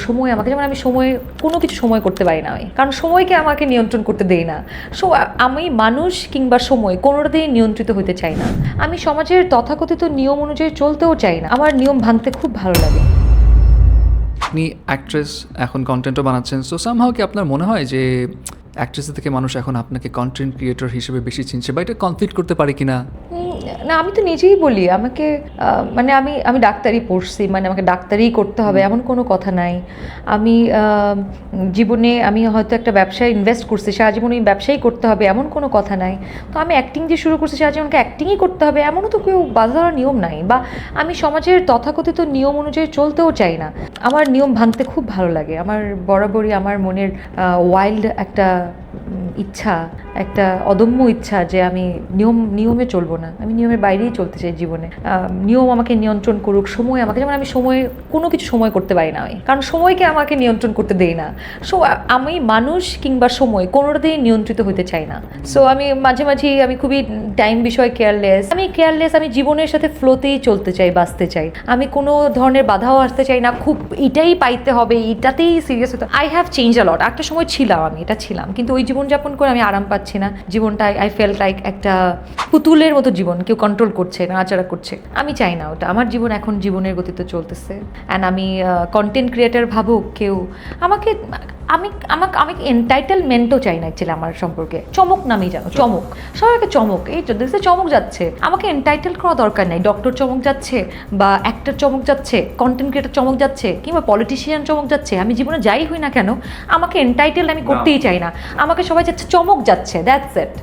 সময় আমাকে, যেমন আমি সময় কোনো কিছু সময় করতে পারি না আমি, কারণ সময়কে আমাকে নিয়ন্ত্রণ করতে দেই না। সো আমি মানুষ কিংবা সময় কোনোটাতেই নিয়ন্ত্রিত হতে চাই না। আমি সমাজের তথাকথিত নিয়ম অনুযায়ী চলতেও চাই না। আমার নিয়ম ভাঙতে খুব ভালো লাগে। আপনি অ্যাক্ট্রেস, এখন কন্টেন্টও বানাচ্ছেন, সো সামহাও কি আপনার মনে হয় যে অ্যাক্ট্রেস থেকে মানুষ এখন আপনাকে কন্টেন্ট ক্রিয়েটর হিসেবে বেশি চিনছে, বা এটা কনফ্লিক্ট করতে পারে কিনা? না, আমি তো নিজেই বলি আমাকে মানে আমি ডাক্তারি পড়ছি, মানে আমাকে ডাক্তারিই করতে হবে এমন কোনো কথা নাই। আমি জীবনে আমি হয়তো একটা ব্যবসায় ইনভেস্ট করছি, সারা জীবন এই ব্যবসায়ী করতে হবে এমন কোনো কথা নাই। তো আমি অ্যাক্টিং যে শুরু করছি, সারা জীবনকে অ্যাক্টিংই করতে হবে এমনও তো কেউ বাধা দেওয়ার নিয়ম নাই। বা আমি সমাজের তথাকথিত নিয়ম অনুযায়ী চলতেও চাই না। আমার নিয়ম ভাঙতে খুব ভালো লাগে। আমার বরাবরই আমার মনের ওয়াইল্ড একটা ইচ্ছা, একটা অদম্য ইচ্ছা যে আমি নিয়মে চলবো না, আমি নিয়মের বাইরেই চলতে চাই জীবনে। নিয়ম আমাকে নিয়ন্ত্রণ করুক, সময় আমাকে, যেমন আমি সময় কোনো কিছু সময় করতে পারি না আমি, কারণ সময়কে আমাকে নিয়ন্ত্রণ করতে দেই না। সো আমি মানুষ কিংবা সময় কোনোটাতেই নিয়ন্ত্রিত হতে চাই না। সো আমি মাঝে মাঝেই আমি খুবই টাইম বিষয়ে কেয়ারলেস। আমি জীবনের সাথে ফ্লোতেই চলতে চাই, বাঁচতে চাই। আমি কোনো ধরনের বাধাও আসতে চাই না, খুব এটাই পাইতে হবে, এটাতেই সিরিয়াস হতে। আই হ্যাভ চেঞ্জ আ লট। একটা সময় ছিলাম, আমি এটা ছিলাম, কিন্তু ওই জীবনযাপন করে আমি আরাম পাচ্ছি না। জীবনটা আই ফেল লাইক একটা পুতুলের মতো জীবন, কেউ কন্ট্রোল করছে, নাড়াচাড়া করছে। আমি চাই না ওটা। আমার জীবন এখন জীবনের গতিতে চলতেছে। অ্যান্ড আমি কন্টেন্ট ক্রিয়েটার ভাবুক কেউ আমাকে, আমাকে এন্টাইটেলমেন্টও চাই না অ্যাকচুয়ালি আমার সম্পর্কে। চমক নামেই জানো, চমক, সবাইকে চমক, এই তো দেখছে চমক যাচ্ছে, আমাকে এন্টাইটেল করা দরকার নেই। ডক্টর চমক যাচ্ছে, বা অ্যাক্টর চমক যাচ্ছে, কন্টেন্ট ক্রিয়েটার চমক যাচ্ছে, কিংবা পলিটিশিয়ান চমক যাচ্ছে, আমি জীবনে যাই হই না কেন আমাকে এন্টাইটেল আমি করতেই চাই না। আমাকে সবাই যাচ্ছে চমক যাচ্ছে, দ্যাটস ইট।